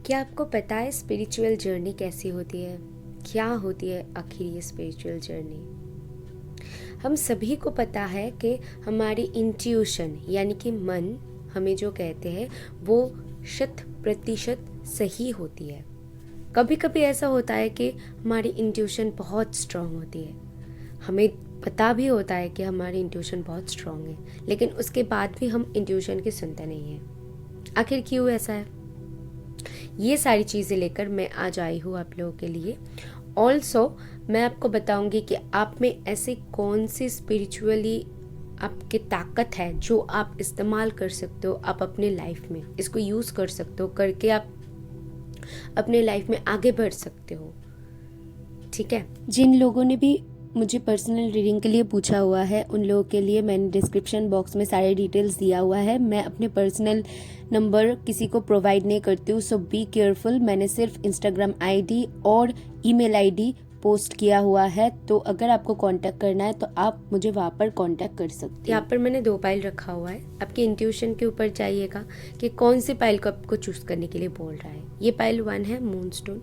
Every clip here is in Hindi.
क्या आपको पता है स्पिरिचुअल जर्नी कैसी होती है? क्या होती है आखिर ये स्पिरिचुअल जर्नी? हम सभी को पता है कि हमारी इंट्यूशन यानी कि मन हमें जो कहते हैं वो 100% सही होती है। कभी कभी ऐसा होता है कि हमारी इंट्यूशन बहुत स्ट्रांग होती है, हमें पता भी होता है कि हमारी इंट्यूशन बहुत स्ट्रांग है, लेकिन उसके बाद भी हम इंट्यूशन की सुनते नहीं हैं। आखिर क्यों ऐसा है? ये सारी चीज़ें लेकर मैं आज आई हूँ आप लोगों के लिए। ऑल्सो मैं आपको बताऊंगी कि आप में ऐसी कौन सी स्पिरिचुअली आपकी ताकत है जो आप इस्तेमाल कर सकते हो, आप अपने लाइफ में इसको यूज़ कर सकते हो, करके आप अपने लाइफ में आगे बढ़ सकते हो। ठीक है, जिन लोगों ने भी मुझे पर्सनल रीडिंग के लिए पूछा हुआ है उन लोगों के लिए मैंने डिस्क्रिप्शन बॉक्स में सारे डिटेल्स दिया हुआ है। मैं अपने पर्सनल नंबर किसी को प्रोवाइड नहीं करती हूँ, सो बी केयरफुल। मैंने सिर्फ इंस्टाग्राम आईडी और ईमेल आईडी पोस्ट किया हुआ है, तो अगर आपको कांटेक्ट करना है तो आप मुझे वहाँ पर कांटेक्ट कर सकते हैं। यहाँ पर मैंने 2 पाइल रखा हुआ है, आपके इंट्यूशन के ऊपर चाहिएगा कि कौन सी पाइल को आपको चूज करने के लिए बोल रहा है। ये पाइल 1 है मूनस्टोन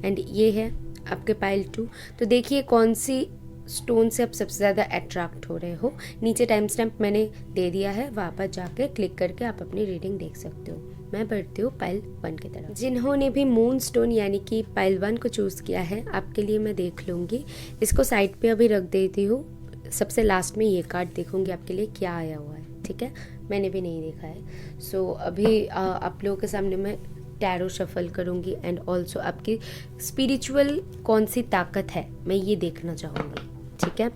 एंड ये है आपके पाइल 2। तो देखिए कौन सी स्टोन से आप सबसे ज़्यादा अट्रैक्ट हो रहे हो। नीचे टाइम स्टैम्प मैंने दे दिया है, वहाँ पर जाके क्लिक करके आप अपनी रीडिंग देख सकते हो। मैं बढ़ती हूँ पाइल 1 की तरफ। जिन्होंने भी मून स्टोन यानी कि पाइल 1 को चूज़ किया है, आपके लिए मैं देख लूँगी। इसको साइड पे अभी रख देती हूँ, सबसे लास्ट में ये कार्ड देखूँगी आपके लिए क्या आया हुआ है। ठीक है, मैंने भी नहीं देखा है। सो अभी आप लोगों के सामने मैं टैरो शफल करूँगी एंड ऑल्सो आपकी स्पिरिचुअल कौन सी ताकत है मैं ये देखना चाहूँगी। ठीक है,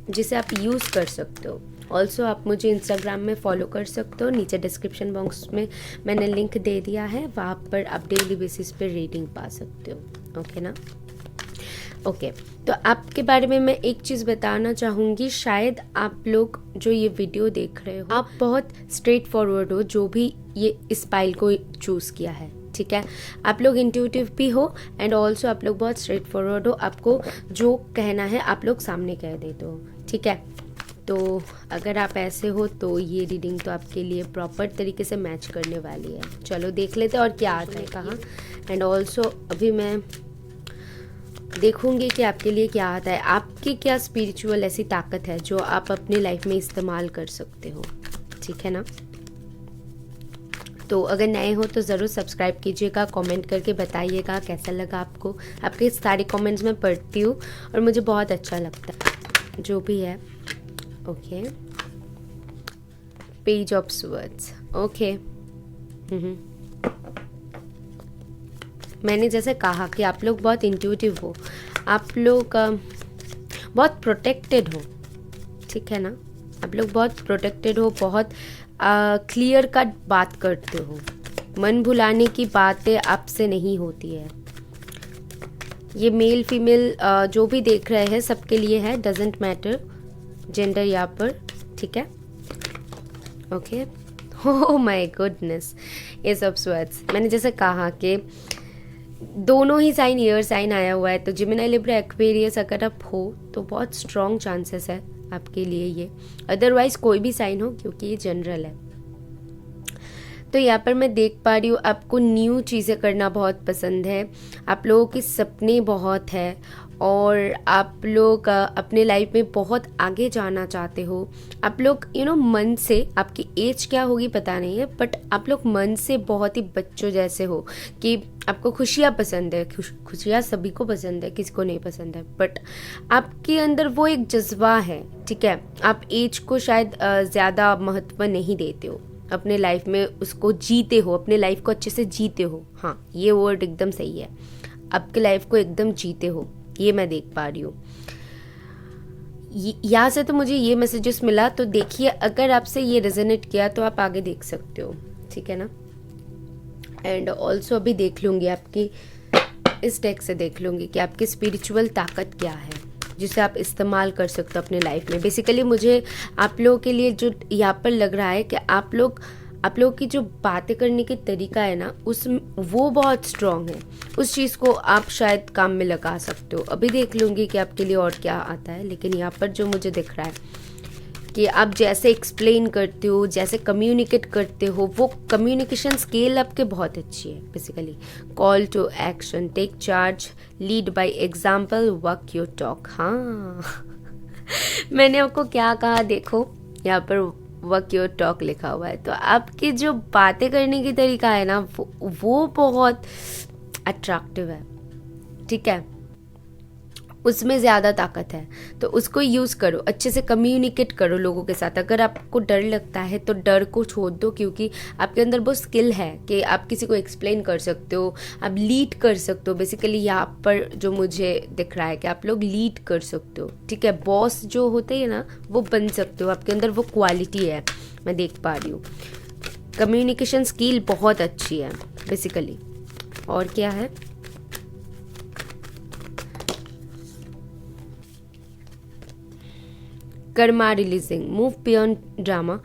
जिसे आप यूज़ कर सकते हो। ऑल्सो आप मुझे इंस्टाग्राम में फॉलो कर सकते हो, नीचे डिस्क्रिप्शन बॉक्स में मैंने लिंक दे दिया है, वहाँ पर आप डेली बेसिस पे रीडिंग पा सकते हो। ओके ना? ओके, तो आपके बारे में मैं एक चीज़ बताना चाहूँगी। शायद आप लोग जो ये वीडियो देख रहे हो आप बहुत स्ट्रेट फॉरवर्ड हो जो भी ये इस पाइल को चूज़ किया है। ठीक है, आप लोग इंट्यूटिव भी हो एंड ऑल्सो आप लोग बहुत स्ट्रेट फॉरवर्ड हो, आपको जो कहना है आप लोग सामने कह देते हो। ठीक है, तो अगर आप ऐसे हो तो ये रीडिंग तो आपके लिए प्रॉपर तरीके से मैच करने वाली है। चलो देख लेते हैं और क्या आता है कहाँ। एंड ऑल्सो अभी मैं देखूंगी कि आपके लिए क्या आता है, आपकी क्या स्पिरिचुअल ऐसी ताकत है जो आप अपनी लाइफ में इस्तेमाल कर सकते हो। ठीक है ना? तो अगर नए हो तो ज़रूर सब्सक्राइब कीजिएगा, कमेंट करके बताइएगा कैसा लगा आपको। आपके सारे कमेंट्स मैं पढ़ती हूँ और मुझे बहुत अच्छा लगता है जो भी है। Okay, page of swords. Okay, मैंने जैसे कहा कि आप लोग बहुत इंट्यूटिव हो, आप लोग बहुत प्रोटेक्टेड हो। ठीक है ना? आप लोग बहुत प्रोटेक्टेड हो, बहुत क्लियर कट बात करते हो, मन भुलाने की बातें आपसे नहीं होती है। ये मेल फीमेल जो भी देख रहे हैं सबके लिए है, डजेंट मैटर जेंडर यहाँ पर। ठीक है, ओके। ओह माय गुडनेस, ये सब स्वर्ड्स मैंने जैसे कहा कि दोनों ही साइन एयर साइन आया हुआ है, तो जिमिनी लिब्रा एक्वेरियस अगर आप हो तो बहुत स्ट्रॉन्ग चांसेस है आपके लिए ये, अदरवाइज कोई भी साइन हो क्योंकि ये जनरल है। तो यहाँ पर मैं देख पा रही हूँ आपको न्यू चीज़ें करना बहुत पसंद है, आप लोगों के सपने बहुत है और आप लोग अपने लाइफ में बहुत आगे जाना चाहते हो। आप लोग मन से, आपकी एज क्या होगी पता नहीं है, बट आप लोग मन से बहुत ही बच्चों जैसे हो कि आपको खुशियाँ पसंद है। खुशियाँ सभी को पसंद है, किसी को नहीं पसंद है, बट आपके अंदर वो एक जज्बा है। ठीक है, आप एज को शायद ज़्यादा महत्व नहीं देते हो, अपने लाइफ में उसको जीते हो, अपने लाइफ को अच्छे से जीते हो। हाँ, ये वर्ड एकदम सही है, आपके लाइफ को एकदम जीते हो, ये मैं देख पा रही हूँ। यहाँ से तो मुझे ये मैसेजेस मिला, तो देखिए अगर आपसे ये रेजोनेट किया तो आप आगे देख सकते हो। ठीक है ना? एंड ऑल्सो अभी देख लूँगी आपकी, इस डेक से देख लूँगी कि आपकी स्पिरिचुअल ताकत क्या है जिसे आप इस्तेमाल कर सकते हो अपने लाइफ में। बेसिकली मुझे आप लोगों के लिए जो यहाँ पर लग रहा है कि आप लोग की जो बातें करने की तरीका है ना, वो बहुत स्ट्रॉन्ग है, उस चीज़ को आप शायद काम में लगा सकते हो। अभी देख लूँगी कि आपके लिए और क्या आता है, लेकिन यहाँ पर जो मुझे दिख रहा है कि आप जैसे एक्सप्लेन करते हो, जैसे कम्युनिकेट करते हो, वो कम्युनिकेशन स्किल आपके बहुत अच्छी है basically. Call to action, take charge, lead by example, work your talk. हाँ मैंने आपको क्या कहा, देखो यहाँ पर वर्क योर टॉक लिखा हुआ है। तो आपकी जो बातें करने की तरीका है ना, वो बहुत अट्रैक्टिव है, ठीक है, उसमें ज़्यादा ताकत है। तो उसको यूज़ करो, अच्छे से कम्युनिकेट करो लोगों के साथ। अगर आपको डर लगता है तो डर को छोड़ दो, क्योंकि आपके अंदर वो स्किल है कि आप किसी को एक्सप्लेन कर सकते हो, आप लीड कर सकते हो। बेसिकली यहाँ पर जो मुझे दिख रहा है कि आप लोग लीड कर सकते हो, ठीक है, बॉस जो होते हैं ना वो बन सकते हो, आपके अंदर वो क्वालिटी है, मैं देख पा रही हूँ। कम्युनिकेशन स्किल बहुत अच्छी है बेसिकली। और क्या है, Karma releasing, move beyond drama,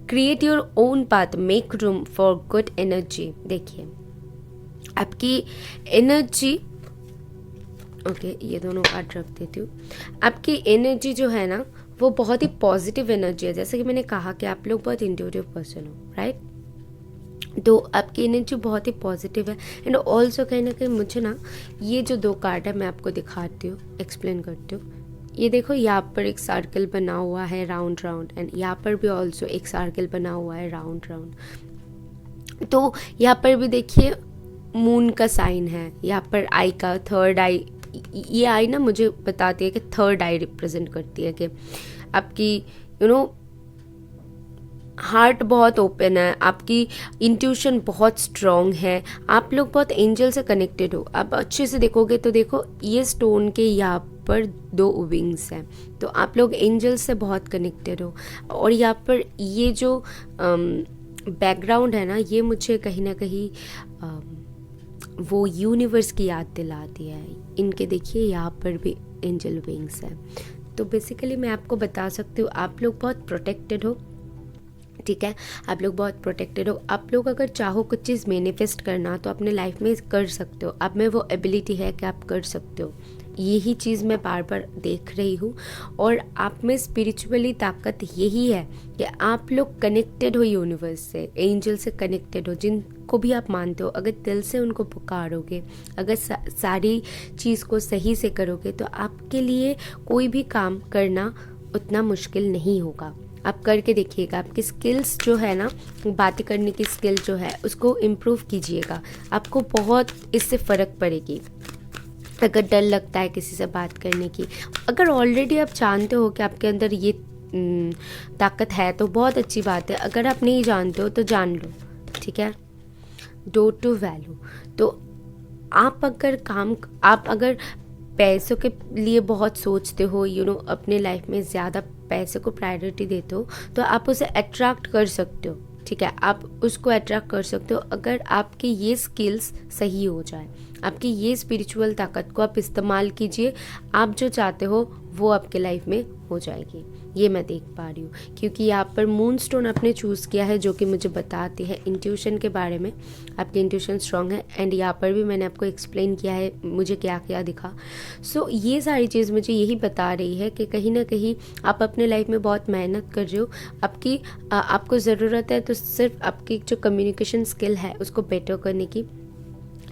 create your own path, make room for good energy. देखिए आपकी एनर्जी, ओके ये दोनों कार्ड रख देती हूँ। आपकी एनर्जी जो है ना वो बहुत ही पॉजिटिव एनर्जी है। जैसे कि मैंने कहा कि आप लोग बहुत इंट्यूटिव पर्सन हो, राइट। तो आपकी एनर्जी बहुत ही पॉजिटिव है। एंड ऑल्सो कहीं ना कहीं मुझे ना ये जो दो कार्ड है मैं आपको दिखाती हूँ, एक्सप्लेन करती हूँ। ये देखो यहाँ पर एक सर्कल बना हुआ है राउंड राउंड, एंड यहाँ पर भी ऑल्सो एक सर्कल बना हुआ है राउंड राउंड। तो यहाँ पर भी देखिए मून का साइन है, यहाँ पर आई का थर्ड आई, ये आई ना मुझे बताती है कि थर्ड आई रिप्रेजेंट करती है कि आपकी हार्ट बहुत ओपन है, आपकी इंट्यूशन बहुत स्ट्रॉन्ग है, आप लोग बहुत एंजल से कनेक्टेड हो। आप अच्छे से देखोगे तो देखो ये स्टोन के यहाँ पर दो विंग्स हैं, तो आप लोग एंजल से बहुत कनेक्टेड हो। और यहाँ पर ये जो बैकग्राउंड है ना, ये मुझे कहीं ना कहीं वो यूनिवर्स की याद दिलाती है। इनके देखिए यहाँ पर भी एंजल विंग्स है। तो बेसिकली मैं आपको बता सकती हूँ आप लोग बहुत प्रोटेक्टेड हो, ठीक है, आप लोग बहुत प्रोटेक्टेड हो। आप लोग अगर चाहो कुछ चीज़ मैनिफेस्ट करना तो अपने लाइफ में कर सकते हो। आप में वो एबिलिटी है कि आप कर सकते हो। यही चीज़ मैं बार बार देख रही हूँ। और आप में स्पिरिचुअली ताकत यही है कि आप लोग कनेक्टेड हो यूनिवर्स से, एंजल से कनेक्टेड हो। जिनको भी आप मानते हो, अगर दिल से उनको पुकारोगे, अगर सारी चीज़ को सही से करोगे तो आपके लिए कोई भी काम करना उतना मुश्किल नहीं होगा। आप करके देखिएगा। आपकी स्किल्स जो है ना, बातें करने की स्किल जो है उसको इम्प्रूव कीजिएगा, आपको बहुत इससे फ़र्क पड़ेगी। अगर डर लगता है किसी से बात करने की, अगर ऑलरेडी आप जानते हो कि आपके अंदर ये ताकत है तो बहुत अच्छी बात है। अगर आप नहीं जानते हो तो जान लो, ठीक है। डो टू वैल्यू, तो आप अगर पैसों के लिए बहुत सोचते हो, अपने लाइफ में ज़्यादा पैसे को प्रायोरिटी देते हो, तो आप उसे अट्रैक्ट कर सकते हो, ठीक है, आप उसको अट्रैक्ट कर सकते हो अगर आपके ये स्किल्स सही हो जाए। आपकी ये स्पिरिचुअल ताकत को आप इस्तेमाल कीजिए, आप जो चाहते हो वो आपके लाइफ में हो जाएगी। ये मैं देख पा रही हूँ, क्योंकि यहाँ पर मून स्टोन आपने चूज़ किया है जो कि मुझे बताती है इंट्यूशन के बारे में। आपकी इंट्यूशन स्ट्रांग है। एंड यहाँ पर भी मैंने आपको एक्सप्लेन किया है मुझे क्या क्या दिखा। सो ये सारी चीज़ मुझे यही बता रही है कि कहीं ना कहीं आप अपने लाइफ में बहुत मेहनत कर रहे हो। आपको ज़रूरत है तो सिर्फ आपकी जो कम्युनिकेशन स्किल है उसको बेटर करने की।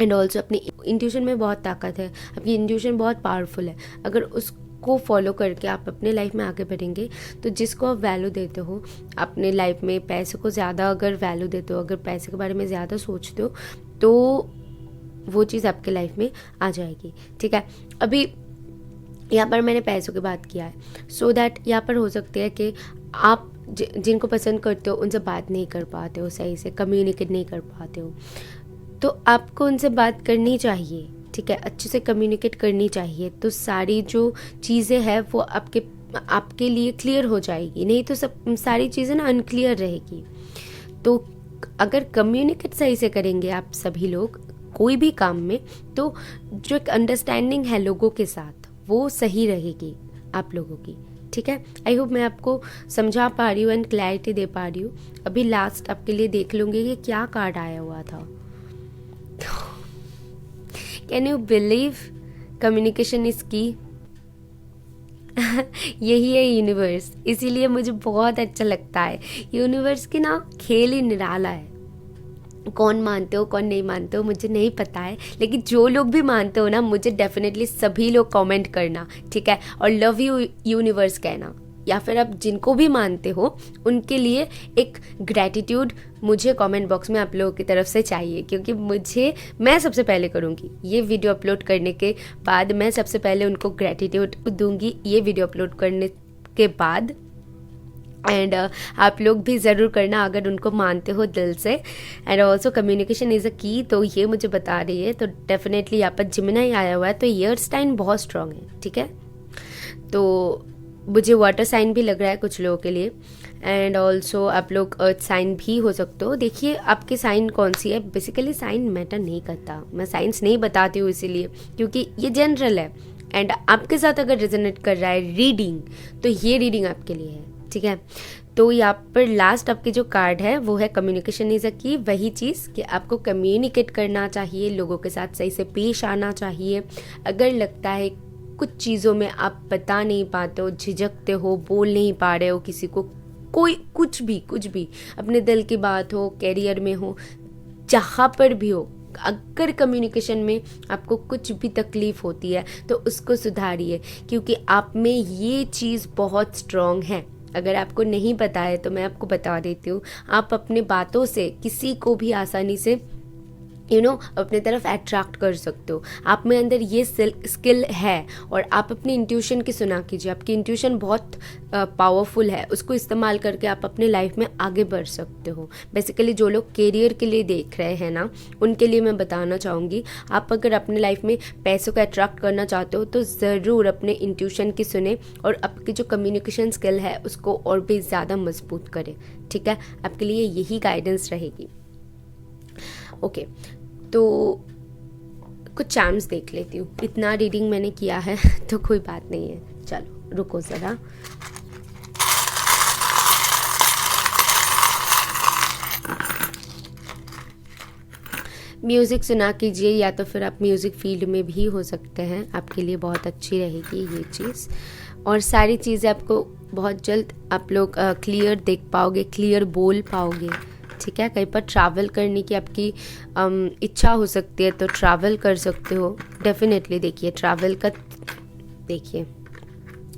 एंड ऑल्सो अपनी इंट्यूशन में बहुत ताकत है, आपकी इंट्यूशन बहुत पावरफुल है। अगर उसको फॉलो करके आप अपने लाइफ में आगे बढ़ेंगे तो जिसको आप वैल्यू देते हो अपने लाइफ में, पैसे को ज़्यादा अगर वैल्यू देते हो, अगर पैसे के बारे में ज़्यादा सोचते हो तो वो चीज़ आपके लाइफ में आ जाएगी, ठीक है। अभी यहाँ पर मैंने पैसों की बात किया है सो दैट यहाँ पर हो सकती है कि आप जिनको पसंद करते हो उनसे बात नहीं कर पाते हो, सही से कम्युनिकेट नहीं कर पाते हो, तो आपको उनसे बात करनी चाहिए, ठीक है, अच्छे से कम्युनिकेट करनी चाहिए। तो सारी जो चीज़ें हैं वो आपके लिए क्लियर हो जाएगी, नहीं तो सब सारी चीज़ें ना अनक्लियर रहेगी। तो अगर कम्युनिकेट सही से करेंगे आप सभी लोग कोई भी काम में, तो जो एक अंडरस्टैंडिंग है लोगों के साथ वो सही रहेगी आप लोगों की, ठीक है। आई होप मैं आपको समझा पा रही हूँ एंड क्लैरिटी दे पा रही हूँ। अभी लास्ट आपके लिए देख लूँगी कि क्या कार्ड आया हुआ था। Can you believe communication is की। यही है यूनिवर्स, इसीलिए मुझे बहुत अच्छा लगता है। यूनिवर्स की ना खेल ही निराला है। कौन मानते हो कौन नहीं मानते हो मुझे नहीं पता है, लेकिन जो लोग भी मानते हो ना, मुझे डेफिनेटली सभी लोग कमेंट करना, ठीक है, और लव यू यूनिवर्स कहना, या फिर आप जिनको भी मानते हो उनके लिए एक ग्रैटिट्यूड मुझे कमेंट बॉक्स में आप लोगों की तरफ से चाहिए, क्योंकि मैं सबसे पहले करूँगी ये वीडियो अपलोड करने के बाद, मैं सबसे पहले उनको ग्रैटिट्यूड दूंगी ये वीडियो अपलोड करने के बाद। एंड आप लोग भी ज़रूर करना अगर उनको मानते हो दिल से। And also communication is a की, तो ये मुझे बता रही है, तो डेफिनेटली यहाँ पर जिमिनाई आया हुआ है, तो ईयर साइन बहुत स्ट्रांग है, ठीक है। तो मुझे वाटर साइन भी लग रहा है कुछ लोगों के लिए। एंड ऑल्सो आप लोग अर्थ साइन भी हो सकते हो। देखिए आपकी साइन कौन सी है, बेसिकली साइन मैटर नहीं करता, मैं साइंस नहीं बताती हूँ इसीलिए, क्योंकि ये जनरल है। एंड आपके साथ अगर रिजोनेट कर रहा है रीडिंग, तो ये रीडिंग आपके लिए है, ठीक है। तो यहाँ पर लास्ट आपकी जो कार्ड है वो है कम्युनिकेशन इज अ की, वही चीज़ कि आपको कम्युनिकेट करना चाहिए, लोगों के साथ सही से पेश आना चाहिए। अगर लगता है कुछ चीज़ों में आप बता नहीं पाते हो, झिझकते हो, बोल नहीं पा रहे हो किसी को, कोई कुछ भी अपने दिल की बात हो, कैरियर में हो, जहाँ पर भी हो, अगर कम्युनिकेशन में आपको कुछ भी तकलीफ होती है तो उसको सुधारिए, क्योंकि आप में ये चीज़ बहुत स्ट्रॉन्ग है। अगर आपको नहीं पता है तो मैं आपको बता देती हूँ, आप अपने बातों से किसी को भी आसानी से अपने तरफ अट्रैक्ट कर सकते हो। आप में अंदर ये स्किल है, और आप अपनी इंट्यूशन की सुना कीजिए, आपकी इंट्यूशन बहुत पावरफुल है, उसको इस्तेमाल करके आप अपने लाइफ में आगे बढ़ सकते हो। बेसिकली जो लोग कैरियर के लिए देख रहे हैं ना, उनके लिए मैं बताना चाहूँगी, आप अगर अपने लाइफ में पैसों को अट्रैक्ट करना चाहते हो तो ज़रूर अपने इंट्यूशन की सुने, और आपकी जो कम्युनिकेशन स्किल है उसको और भी ज़्यादा मजबूत करें, ठीक है। आपके लिए यही गाइडेंस रहेगी। ओके, तो कुछ चार्म्स देख लेती हूँ। इतना रीडिंग मैंने किया है तो कोई बात नहीं है, चलो रुको ज़रा। म्यूज़िक सुना कीजिए, या तो फिर आप म्यूज़िक फील्ड में भी हो सकते हैं, आपके लिए बहुत अच्छी रहेगी ये चीज़। और सारी चीज़ें आपको बहुत जल्द आप लोग क्लियर देख पाओगे, क्लियर बोल पाओगे, ठीक है। कहीं पर ट्रैवल करने की आपकी इच्छा हो सकती है तो ट्रैवल कर सकते हो डेफिनेटली। देखिए ट्रैवल का, देखिए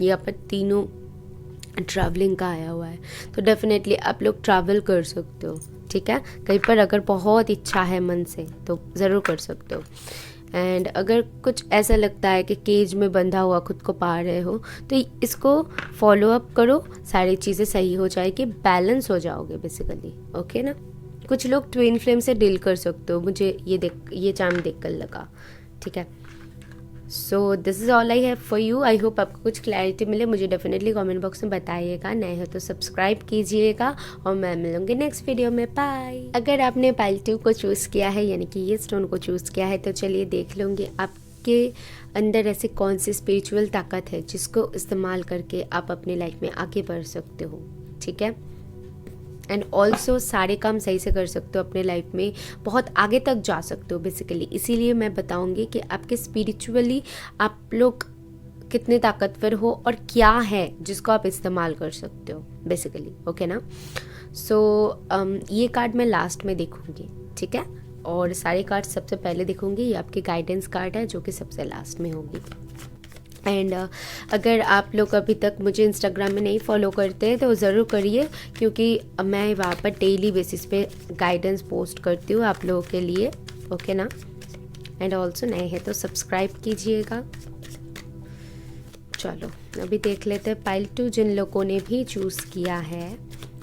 यहाँ पर तीनों ट्रैवलिंग का आया हुआ है, तो डेफिनेटली आप लोग ट्रैवल कर सकते हो, ठीक है। कहीं पर अगर बहुत इच्छा है मन से तो ज़रूर कर सकते हो। एंड अगर कुछ ऐसा लगता है कि केज में बंधा हुआ खुद को पा रहे हो, तो इसको फॉलो अप करो, सारी चीज़ें सही हो जाएगी, बैलेंस हो जाओगे बेसिकली, ओके ना। कुछ लोग ट्विन फ्लेम से डील कर सकते हो, मुझे ये चार्म देख कर लगा, ठीक है। So this is all I have for you. I hope आपको कुछ क्लैरिटी मिले, मुझे डेफिनेटली कमेंट बॉक्स में बताइएगा, नए हो तो सब्सक्राइब कीजिएगा, और मैं मिलूंगी नेक्स्ट वीडियो में, बाय। अगर आपने पाइल 2 को चूज़ किया है, यानी कि ये स्टोन को चूज़ किया है, तो चलिए देख लूँगी आपके अंदर ऐसे कौन सी स्पिरिचुअल ताकत है जिसको इस्तेमाल करके आप अपनी लाइफ में आगे बढ़ सकते हो, ठीक है। एंड ऑल्सो सारे काम सही से कर सकते हो अपने लाइफ में, बहुत आगे तक जा सकते हो बेसिकली। इसीलिए मैं बताऊंगी कि आपके स्पिरिचुअली आप लोग कितने ताकतवर हो और क्या है जिसको आप इस्तेमाल कर सकते हो बेसिकली, ओके ना। सो ये कार्ड मैं लास्ट में देखूंगी, ठीक है, और सारे कार्ड सबसे पहले देखूंगी। ये आपकी गाइडेंस कार्ड है जो कि सबसे लास्ट में होगी। एंड अगर आप लोग अभी तक मुझे इंस्टाग्राम में नहीं फॉलो करते हैं तो ज़रूर करिए, क्योंकि मैं वहाँ पर डेली बेसिस पे गाइडेंस पोस्ट करती हूँ आप लोगों के लिए, ओके ना। एंड ऑल्सो नए हैं तो सब्सक्राइब कीजिएगा। चलो अभी देख लेते हैं पाइल 2 जिन लोगों ने भी चूज़ किया है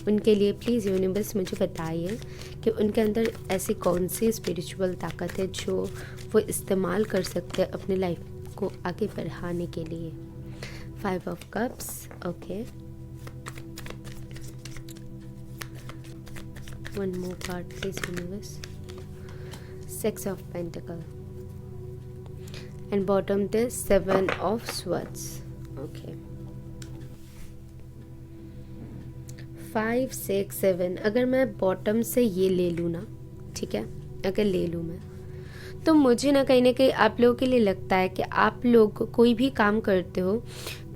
उनके लिए प्लीज़ यूनिवर्स मुझे बताइए कि उनके अंदर ऐसी कौन सी स्पिरिचुअल ताकत है जो वो इस्तेमाल कर सकते हैं अपनी लाइफ को आगे बढ़ाने के लिए। 5 of cups, okay, 1 more card please universe, 6 of pentacle, and bottom this 7 of swords, okay, 5 6 7। अगर मैं बॉटम से ये ले लूँ ना, ठीक है, अगर ले लूँ मैं, तो मुझे ना कहीं आप लोगों के लिए लगता है कि आप लोग कोई भी काम करते हो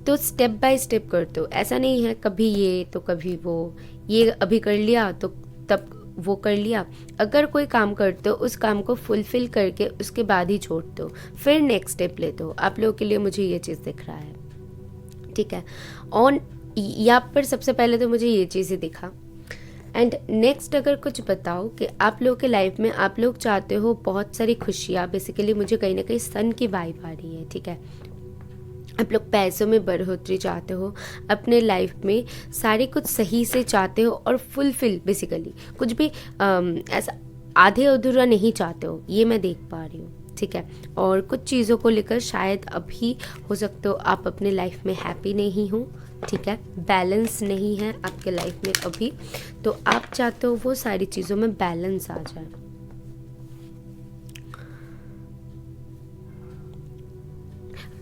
तो स्टेप बाय स्टेप करते हो, ऐसा नहीं है कभी ये तो कभी वो, ये अभी कर लिया तो तब वो कर लिया। अगर कोई काम करते हो उस काम को फुलफिल करके उसके बाद ही छोड़ते हो, फिर नेक्स्ट स्टेप लेते हो। आप लोगों के लिए मुझे ये चीज़ दिख रहा है, ठीक है। और यहाँ पर सबसे पहले तो मुझे ये चीज़ें दिखा। एंड नेक्स्ट अगर कुछ बताओ कि आप लोगों के लाइफ में आप लोग चाहते हो बहुत सारी खुशियाँ, बेसिकली मुझे कहीं ना कहीं सन की वाइब आ रही है, ठीक है। आप लोग पैसों में बढ़ोतरी चाहते हो, अपने लाइफ में सारे कुछ सही से चाहते हो और फुलफिल, बेसिकली कुछ भी ऐसा आधे अधूरा नहीं चाहते हो, ये मैं देख पा रही हूँ, ठीक है। और कुछ चीज़ों को लेकर शायद अभी हो सकते हो आप अपने लाइफ में हैप्पी नहीं हो, ठीक है, बैलेंस नहीं है आपके लाइफ में अभी, तो आप चाहते हो वो सारी चीज़ों में बैलेंस आ जाए।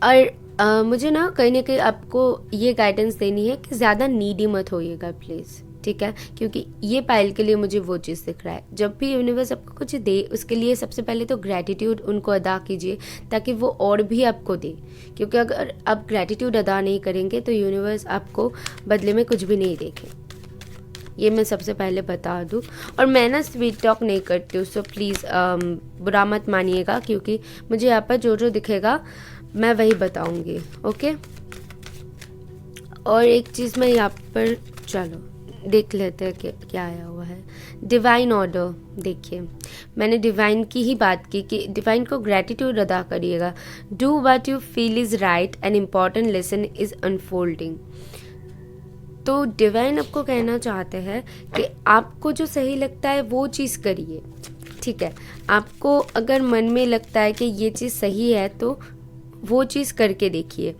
और मुझे ना कहीं आपको ये गाइडेंस देनी है कि ज़्यादा नीडी मत होइएगा प्लीज़, ठीक है, क्योंकि ये पाइल के लिए मुझे वो चीज़ दिख रहा है। जब भी यूनिवर्स आपको कुछ दे उसके लिए सबसे पहले तो ग्रैटिट्यूड उनको अदा कीजिए, ताकि वो और भी आपको दे, क्योंकि अगर आप ग्रैटिट्यूड अदा नहीं करेंगे तो यूनिवर्स आपको बदले में कुछ भी नहीं देखे, ये मैं सबसे पहले बता दूँ। और मैं ना स्वीट टॉक नहीं करती हूँ, सो प्लीज़ बुरा मत मानिएगा, क्योंकि मुझे यहाँ पर जो दिखेगा मैं वही बताऊंगी, ओके। और एक चीज़ मैं यहाँ पर, चलो देख लेते हैं कि क्या आया हुआ है। डिवाइन ऑर्डर, देखिए मैंने डिवाइन की ही बात की कि डिवाइन को ग्रैटिट्यूड अदा करिएगा। Do what you feel is right, an important lesson is unfolding. तो डिवाइन आपको कहना चाहते हैं कि आपको जो सही लगता है वो चीज़ करिए, ठीक है। आपको अगर मन में लगता है कि ये चीज़ सही है तो वो चीज़ करके देखिए।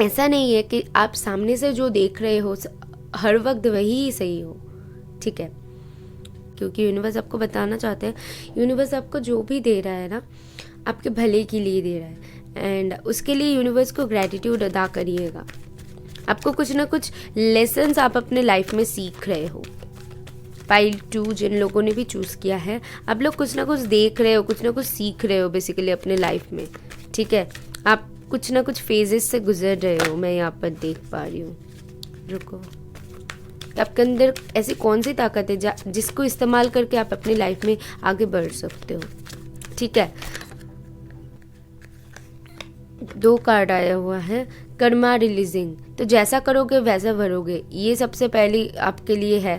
ऐसा नहीं है कि आप सामने से जो देख रहे हो हर वक्त वही सही हो, ठीक है, क्योंकि यूनिवर्स आपको बताना चाहते हैं, यूनिवर्स आपको जो भी दे रहा है ना आपके भले के लिए दे रहा है, एंड उसके लिए यूनिवर्स को ग्रैटिट्यूड अदा करिएगा। आपको कुछ ना कुछ लेसन्स आप अपने लाइफ में सीख रहे हो। पाइल 2 जिन लोगों ने भी चूज़ किया है, आप लोग कुछ ना कुछ देख रहे हो, कुछ ना कुछ सीख रहे हो बेसिकली अपने लाइफ में, ठीक है। आप कुछ ना कुछ फेजेस से गुजर रहे हो, मैं यहाँ पर देख पा रही हूँ। रुको, आपके अंदर ऐसी कौन सी ताकत है जिसको इस्तेमाल करके आप अपनी लाइफ में आगे बढ़ सकते हो, ठीक है। 2 कार्ड आया हुआ है, कर्मा रिलीजिंग, तो जैसा करोगे वैसा भरोगे, ये सबसे पहली आपके लिए है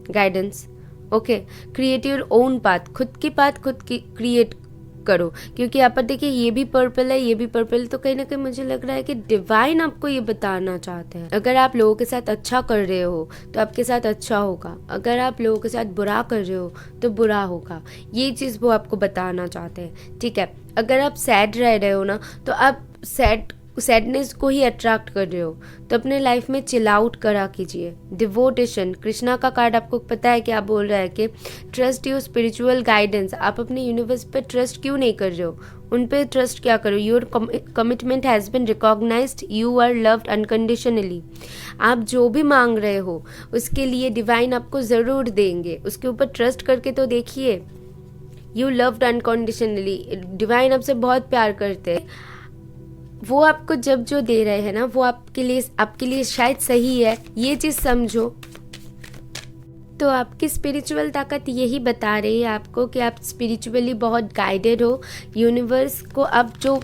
guidance, okay. Create your own path, खुद की पाथ खुद की क्रिएट करो, क्योंकि यहाँ पर देखिए ये भी पर्पल है, ये भी पर्पल, तो कहीं ना कहीं मुझे लग रहा है कि डिवाइन आपको ये बताना चाहते हैं, अगर आप लोगों के साथ अच्छा कर रहे हो तो आपके साथ अच्छा होगा, अगर आप लोगों के साथ बुरा कर रहे हो तो बुरा होगा, ये चीज़ वो आपको बताना चाहते हैं, ठीक है। अगर आप सैड रह रहे हो ना तो आप सैडनेस को ही अट्रैक्ट कर रहे हो, तो अपने लाइफ में चिल आउट करा कीजिए। डिवोटेशन, कृष्णा का कार्ड आपको पता है क्या बोल रहा है कि ट्रस्ट योर स्पिरिचुअल गाइडेंस। आप अपने यूनिवर्स पे ट्रस्ट क्यों नहीं कर रहे हो, उन पे ट्रस्ट क्या करो। Your commitment has been recognized, you are loved unconditionally. आप जो भी मांग रहे हो उसके लिए डिवाइन आपको ज़रूर देंगे, उसके ऊपर ट्रस्ट करके तो देखिए। यू लव्ड अनकंडीशनली, डिवाइन आपसे बहुत प्यार करते हैं, वो आपको जब जो दे रहे हैं ना वो आपके लिए शायद सही है, ये चीज़ समझो। तो आपकी स्पिरिचुअल ताकत यही बता रही है आपको कि आप स्पिरिचुअली बहुत गाइडेड हो, यूनिवर्स को आप जो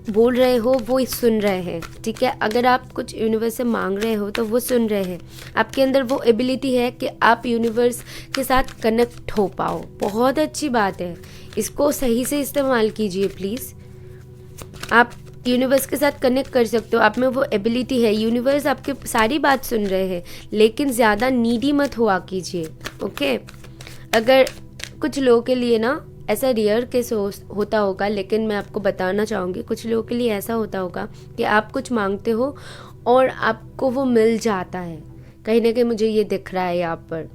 बोल रहे हो वो सुन रहे हैं, ठीक है। अगर आप कुछ यूनिवर्स से मांग रहे हो तो वो सुन रहे हैं, आपके अंदर वो एबिलिटी है कि आप यूनिवर्स के साथ कनेक्ट हो पाओ, बहुत अच्छी बात है, इसको सही से इस्तेमाल कीजिए प्लीज़। आप यूनिवर्स के साथ कनेक्ट कर सकते हो, आप में वो एबिलिटी है, यूनिवर्स आपके सारी बात सुन रहे हैं, लेकिन ज़्यादा नीडी मत हुआ कीजिए, ओके। अगर कुछ लोगों के लिए ना ऐसा रेयर केस होता होगा, लेकिन मैं आपको बताना चाहूँगी कुछ लोगों के लिए ऐसा होता होगा कि आप कुछ मांगते हो और आपको वो मिल जाता है, कहीं ना कहीं मुझे ये दिख रहा है यहाँ पर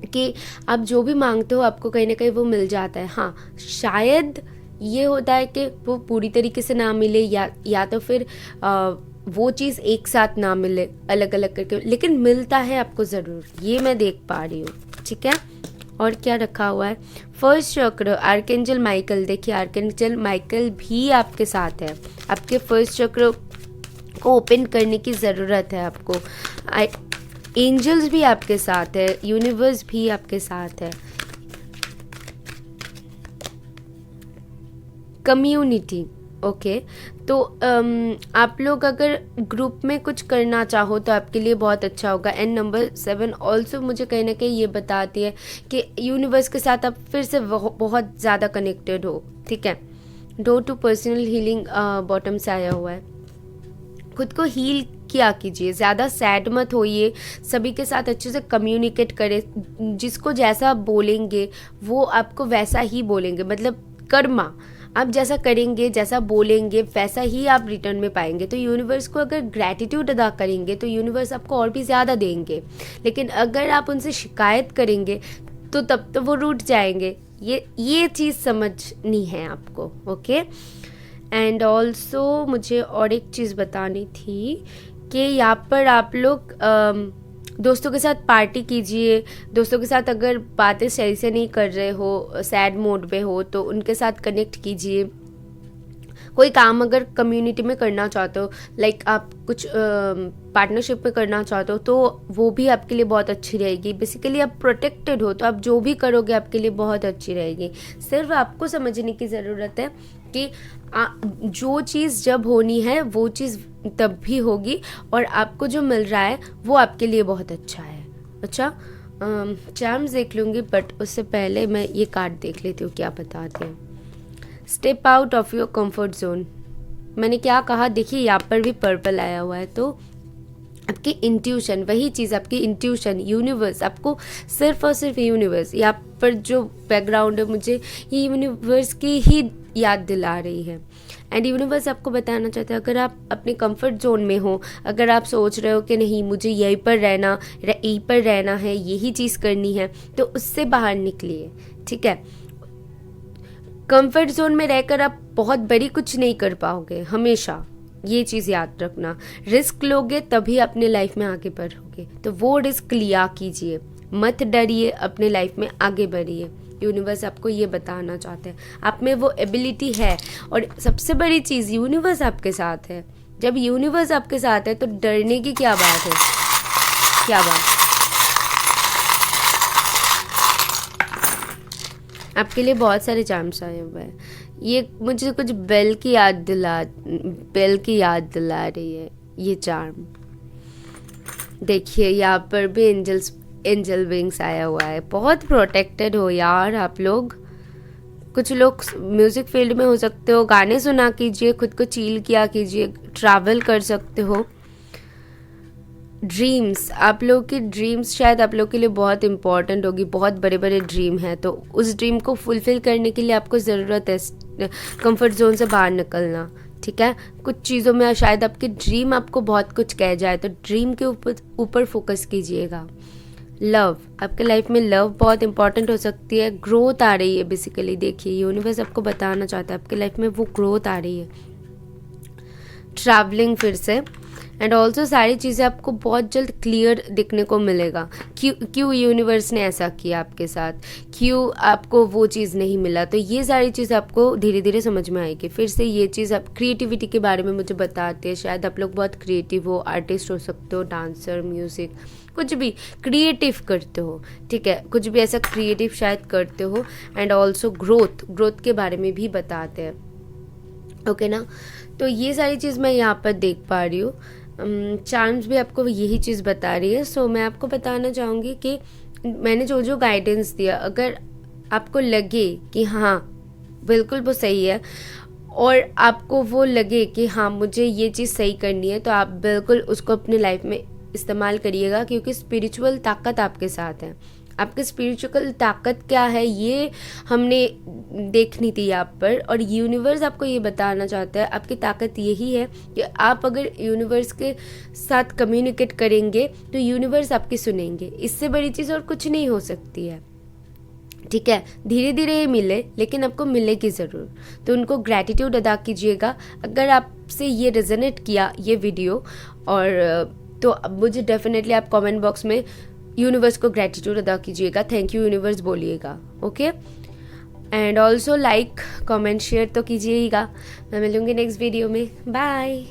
कि आप जो भी मांगते हो आपको कहीं ना कहीं वो मिल जाता है। हाँ, शायद ये होता है कि वो पूरी तरीके से ना मिले या तो फिर वो चीज़ एक साथ ना मिले, अलग अलग करके, लेकिन मिलता है आपको ज़रूर, ये मैं देख पा रही हूँ, ठीक है। और क्या रखा हुआ है, फर्स्ट चक्र आर्कएंजल माइकल, देखिए आर्कएंजल माइकल भी आपके साथ है, आपके फर्स्ट चक्र को ओपन करने की ज़रूरत है आपको। एंजल्स भी आपके साथ है, यूनिवर्स भी आपके साथ है। Community, okay. तो आप लोग अगर ग्रुप में कुछ करना चाहो तो आपके लिए बहुत अच्छा होगा। एंड नंबर 7 ऑल्सो मुझे कहीं ना कहीं ये बताती है कि यूनिवर्स के साथ आप फिर से बहुत ज़्यादा कनेक्टेड हो, ठीक है। Door to personal healing bottom से आया हुआ है। खुद को हील किया कीजिए, ज़्यादा सैड मत होइए, सभी के साथ अच्छे से कम्युनिकेट करें। जिसको जैसा बोलेंगे वो आपको वैसा ही बोलेंगे, मतलब कर्मा, आप जैसा करेंगे, जैसा बोलेंगे, वैसा ही आप रिटर्न में पाएंगे। तो यूनिवर्स को अगर ग्रैटिट्यूड अदा करेंगे तो यूनिवर्स आपको और भी ज़्यादा देंगे, लेकिन अगर आप उनसे शिकायत करेंगे तो तब तो वो रूठ जाएंगे। ये चीज़ समझनी है आपको, ओके। एंड ऑल्सो मुझे और एक चीज़ बतानी थी कि यहाँ पर आप लोग दोस्तों के साथ पार्टी कीजिए। दोस्तों के साथ अगर बातें सही से नहीं कर रहे हो, सैड मोड पे हो, तो उनके साथ कनेक्ट कीजिए। कोई काम अगर कम्युनिटी में करना चाहते हो, लाइक आप कुछ पार्टनरशिप में करना चाहते हो, तो वो भी आपके लिए बहुत अच्छी रहेगी। बेसिकली आप प्रोटेक्टेड हो तो आप जो भी करोगे आपके लिए बहुत अच्छी रहेगी। सिर्फ आपको समझने की ज़रूरत है कि जो चीज़ जब होनी है वो चीज़ तब भी होगी, और आपको जो मिल रहा है वो आपके लिए बहुत अच्छा है। अच्छा, चार्म्स देख लूँगी, बट उससे पहले मैं ये कार्ड देख लेती हूँ क्या बताते हैं। Step out of your comfort zone. मैंने क्या कहा, देखिए यहाँ पर भी पर्पल आया हुआ है। तो आपकी इंट्यूशन, वही चीज़, आपकी इंट्यूशन, यूनिवर्स आपको सिर्फ और सिर्फ यूनिवर्स, यहाँ पर जो बैकग्राउंड है मुझे ये यूनिवर्स की ही याद दिला रही है। एंड यूनिवर्स आपको बताना चाहता है, अगर आप अपने कंफर्ट जोन में हो, अगर आप सोच रहे हो कि नहीं मुझे यहीं पर रहना है, यही चीज़ करनी है, तो उससे बाहर निकलिए, ठीक है। कंफर्ट जोन में रहकर आप बहुत बड़ी कुछ नहीं कर पाओगे, हमेशा ये चीज़ याद रखना। रिस्क लोगे तभी अपने लाइफ में आगे बढ़ोगे, तो वो रिस्क लिया कीजिए, मत डरिए, अपने लाइफ में आगे बढ़िए। यूनिवर्स आपको ये बताना चाहते हैं, आप में वो एबिलिटी है। और सबसे बड़ी चीज़, यूनिवर्स आपके साथ है। जब यूनिवर्स आपके साथ है तो डरने की क्या बात है, क्या बात। आपके लिए बहुत सारे चार्म्स आए हुए हैं। ये मुझे कुछ बेल की याद दिला रही है ये चार्म। देखिए यहाँ पर भी एंजल विंग्स आया हुआ है। बहुत प्रोटेक्टेड हो यार आप लोग। कुछ लोग म्यूजिक फील्ड में हो सकते हो, गाने सुना कीजिए, खुद को चील किया कीजिए, ट्रैवल कर सकते हो। ड्रीम्स, आप लोग की ड्रीम्स शायद आप लोग के लिए बहुत इंपॉर्टेंट होगी, बहुत बड़े बड़े ड्रीम हैं, तो उस ड्रीम को फुलफिल करने के लिए आपको ज़रूरत है कंफर्ट जोन से बाहर निकलना, ठीक है। कुछ चीज़ों में शायद आपकी ड्रीम आपको बहुत कुछ कह जाए, तो ड्रीम के ऊपर फोकस कीजिएगा। लव, आपके लाइफ में लव बहुत इंपॉर्टेंट हो सकती है। ग्रोथ आ रही है, बेसिकली देखिए यूनिवर्स आपको बताना चाहता है आपके लाइफ में वो ग्रोथ आ रही है। ट्रैवलिंग फिर से, एंड ऑल्सो सारी चीज़ें आपको बहुत जल्द क्लियर दिखने को मिलेगा। क्यों यूनिवर्स ने ऐसा किया आपके साथ, क्यों आपको वो चीज़ नहीं मिला, तो ये सारी चीज़ आपको धीरे धीरे समझ में आएगी। फिर से ये चीज़ आप क्रिएटिविटी के बारे में मुझे बताते हैं, शायद आप लोग बहुत क्रिएटिव हो, आर्टिस्ट हो सकते हो, डांसर, म्यूज़िक, कुछ भी क्रिएटिव करते हो, ठीक है, कुछ भी ऐसा क्रिएटिव शायद करते हो। एंड ऑल्सो ग्रोथ के बारे में भी बताते हैं, ओके ना। तो ये सारी चीज़ मैं यहाँ पर देख पा रही हूँ। चार्म्स भी आपको यही चीज़ बता रही है। सो मैं आपको बताना चाहूँगी कि मैंने जो जो गाइडेंस दिया, अगर आपको लगे कि हाँ बिल्कुल वो सही है, और आपको वो लगे कि हाँ मुझे ये चीज़ सही करनी है, तो आप बिल्कुल उसको अपने लाइफ में इस्तेमाल करिएगा, क्योंकि स्पिरिचुअल ताकत आपके साथ है। आपकी स्पिरिचुअल ताकत क्या है ये हमने देखनी थी यहाँ पर, और यूनिवर्स आपको ये बताना चाहता है आपकी ताकत यही है कि आप अगर यूनिवर्स के साथ कम्युनिकेट करेंगे तो यूनिवर्स आपकी सुनेंगे। इससे बड़ी चीज़ और कुछ नहीं हो सकती है, ठीक है। धीरे धीरे ये मिले, लेकिन आपको मिलेगी ज़रूर, तो उनको ग्रैटिट्यूड अदा कीजिएगा। अगर आपसे ये रेजोनेट किया ये वीडियो, और तो मुझे डेफिनेटली आप कमेंट बॉक्स में यूनिवर्स को ग्रैटिट्यूड अदा कीजिएगा, थैंक यू यूनिवर्स बोलिएगा, okay. And also like, comment, share तो कीजिएगा। मैं मिलूँगी नेक्स्ट वीडियो में, बाय।